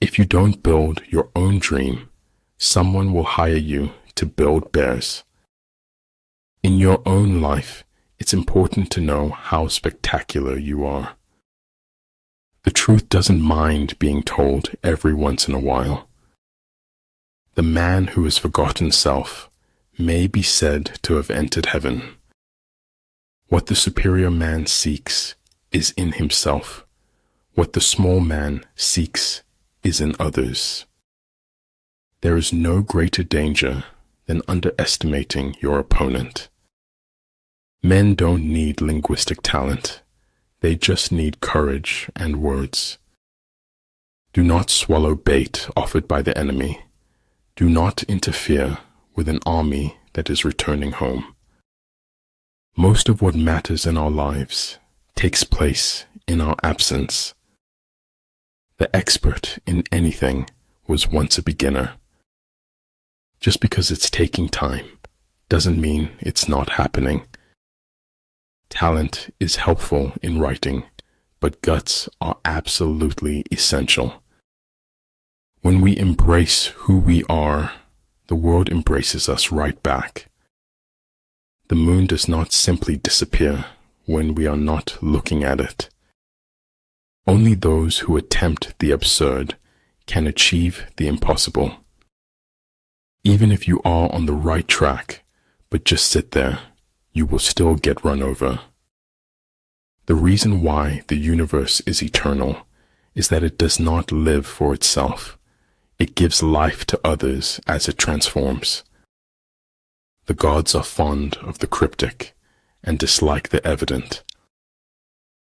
If you don't build your own dream, someone will hire you to build theirs. In your own life, it's important to know how spectacular you are. The truth doesn't mind being told every once in a while. The man who has forgotten self may be said to have entered heaven. What the superior man seeks is in himself. What the small man seeks is in others. There is no greater danger than underestimating your opponent. Men don't need linguistic talent. They just need courage and words. Do not swallow bait offered by the enemy. Do not interfere with an army that is returning home. Most of what matters in our lives takes place in our absence. The expert in anything was once a beginner. Just because it's taking time doesn't mean it's not happening. Talent is helpful in writing, but guts are absolutely essential. When we embrace who we are, the world embraces us right back. The moon does not simply disappear when we are not looking at it. Only those who attempt the absurd can achieve the impossible. Even if you are on the right track, but just sit there, you will still get run over. The reason why the universe is eternal is that it does not live for itself. It gives life to others as it transforms. The gods are fond of the cryptic and dislike the evident.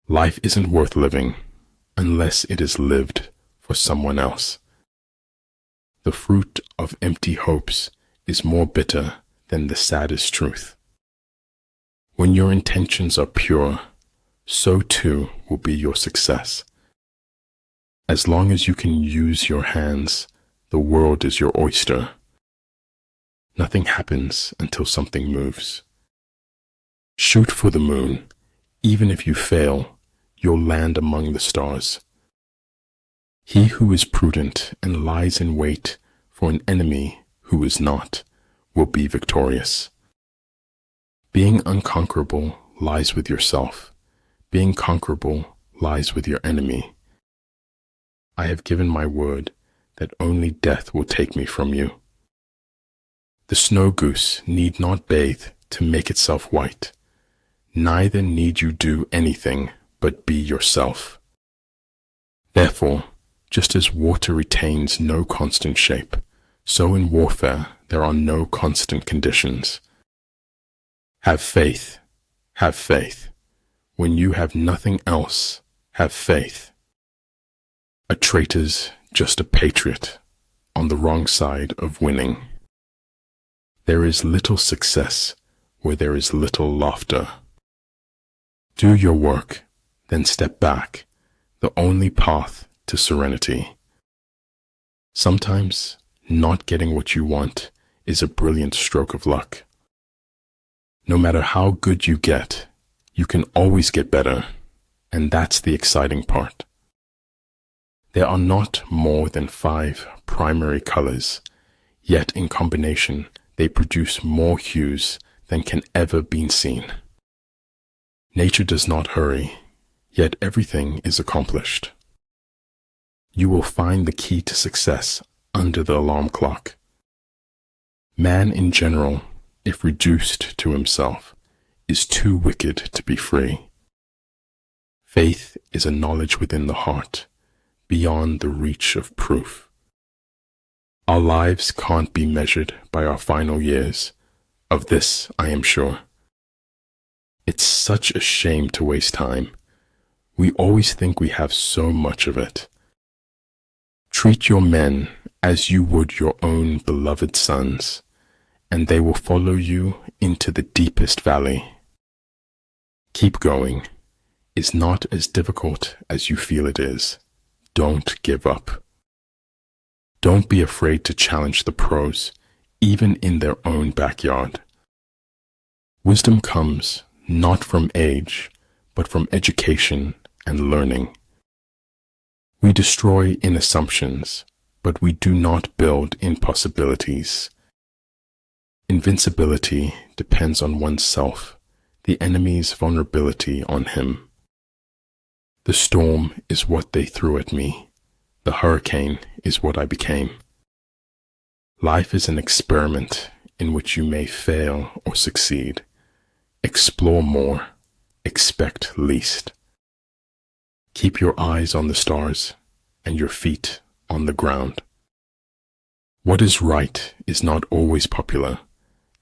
Life isn't worth living unless it is lived for someone else. The fruit of empty hopes is more bitter than the saddest truth. When your intentions are pure, so too will be your success. As long as you can use your hands, the world is your oyster. Nothing happens until something moves. Shoot for the moon. Even if you fail, you'll land among the stars. He who is prudent and lies in wait for an enemy who is not will be victorious. Being unconquerable lies with yourself. Being conquerable lies with your enemy. I have given my word that only death will take me from you. The snow goose need not bathe to make itself white. Neither need you do anything but be yourself. Therefore, just as water retains no constant shape, so in warfare there are no constant conditions. Have faith, have faith. When you have nothing else, have faith. A traitor's just a patriot on the wrong side of winning. There is little success where there is little laughter. Do your work, then step back, the only path to serenity. Sometimes not getting what you want is a brilliant stroke of luck. No matter how good you get, you can always get better, and that's the exciting part. There are not more than 5 primary colors, yet in combination they produce more hues than can ever be seen. Nature does not hurry, yet everything is accomplished. You will find the key to success under the alarm clock. Man in general, if reduced to himself, is too wicked to be free. Faith is a knowledge within the heart, beyond the reach of proof. Our lives can't be measured by our final years. Of this I am sure. It's such a shame to waste time. We always think we have so much of it. Treat your men as you would your own beloved sons, and they will follow you into the deepest valley. Keep going. It's not as difficult as you feel it is. Don't give up. Don't be afraid to challenge the pros, even in their own backyard. Wisdom comes not from age, but from education and learning. We destroy in assumptions, but we do not build in possibilities. Invincibility depends on oneself, the enemy's vulnerability on him. The storm is what they threw at me. The hurricane is what I became. Life is an experiment in which you may fail or succeed. Explore more, expect least. Keep your eyes on the stars and your feet on the ground. What is right is not always popular,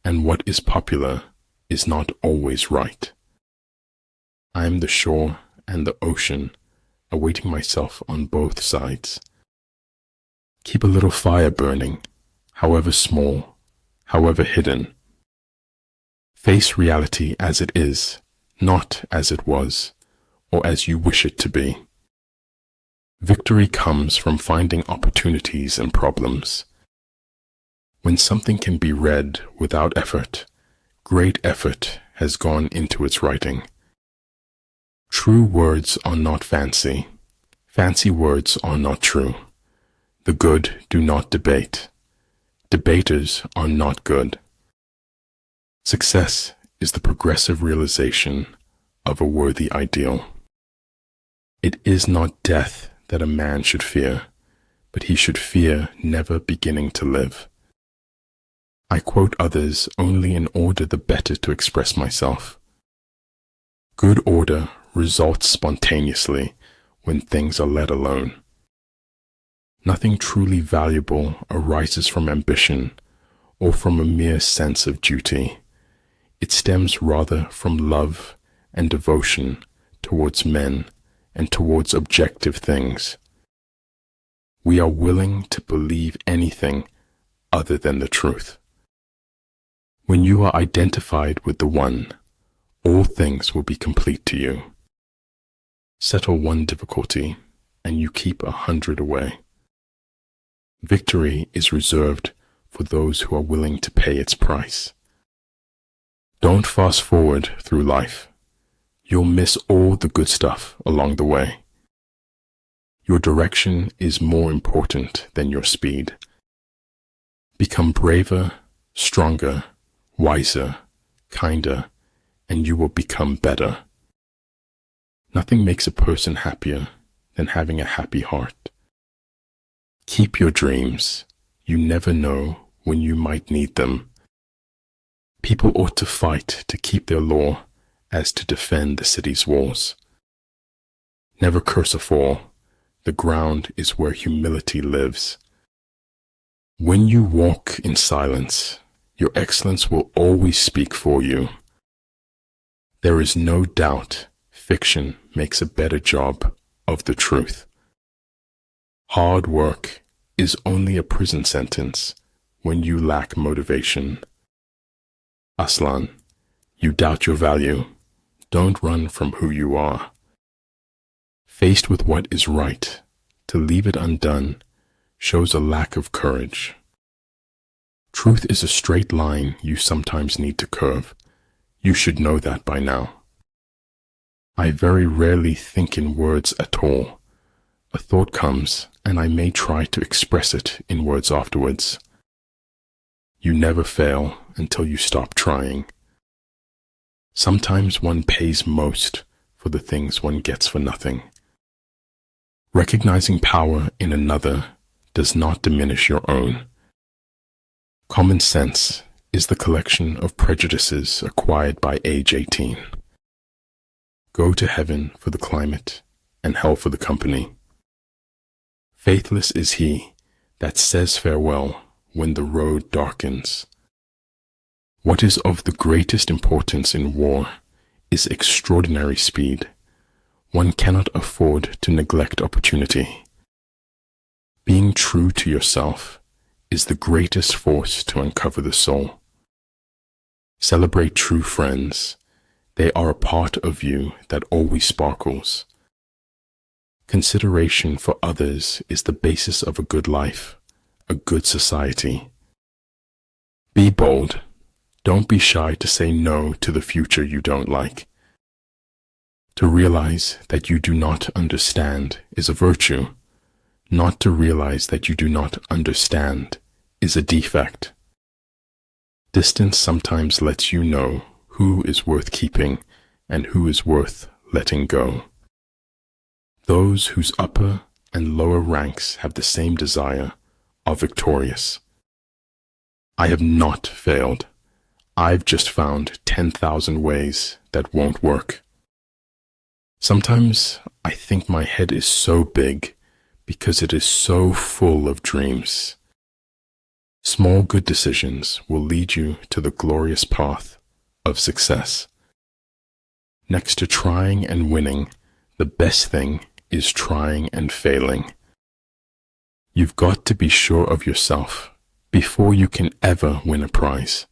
and what is popular is not always right. I am the shore and the ocean, awaiting myself on both sides. Keep a little fire burning, however small, however hidden. Face reality as it is, not as it was, or as you wish it to be. Victory comes from finding opportunities and problems. When something can be read without effort, great effort has gone into its writing. True words are not fancy. Fancy words are not true. The good do not debate. Debaters are not good. Success is the progressive realization of a worthy ideal. It is not death that a man should fear, but he should fear never beginning to live. I quote others only in order the better to express myself. Good order results spontaneously when things are let alone. Nothing truly valuable arises from ambition or from a mere sense of duty. It stems rather from love and devotion towards men and towards objective things. We are willing to believe anything other than the truth. When you are identified with the One, all things will be complete to you. Settle one difficulty, and you keep 100 away. Victory is reserved for those who are willing to pay its price. Don't fast forward through life. You'll miss all the good stuff along the way. Your direction is more important than your speed. Become braver, stronger, wiser, kinder, and you will become better. Nothing makes a person happier than having a happy heart. Keep your dreams. You never know when you might need them. People ought to fight to keep their law as to defend the city's walls. Never curse a fall. The ground is where humility lives. When you walk in silence, your excellence will always speak for you. There is no doubt fiction makes a better job of the truth. Hard work is only a prison sentence when you lack motivation. Aslan, you doubt your value. Don't run from who you are. Faced with what is right, to leave it undone shows a lack of courage. Truth is a straight line you sometimes need to curve. You should know that by now. I very rarely think in words at all. A thought comes, and I may try to express it in words afterwards. You never fail until you stop trying. Sometimes one pays most for the things one gets for nothing. Recognizing power in another does not diminish your own. Common sense is the collection of prejudices acquired by age 18. Go to heaven for the climate and hell for the company. Faithless is he that says farewell when the road darkens. What is of the greatest importance in war is extraordinary speed. One cannot afford to neglect opportunity. Being true to yourself is the greatest force to uncover the soul. Celebrate true friends. They are a part of you that always sparkles. Consideration for others is the basis of a good life, a good society. Be bold. Don't be shy to say no to the future you don't like. To realize that you do not understand is a virtue. Not to realize that you do not understand is a defect. Distance sometimes lets you know who is worth keeping and who is worth letting go. Those whose upper and lower ranks have the same desire are victorious. I have not failed. I've just found 10,000 ways that won't work. Sometimes I think my head is so big because it is so full of dreams. Small good decisions will lead you to the glorious path of success. Next to trying and winning, the best thing is trying and failing. You've got to be sure of yourself before you can ever win a prize.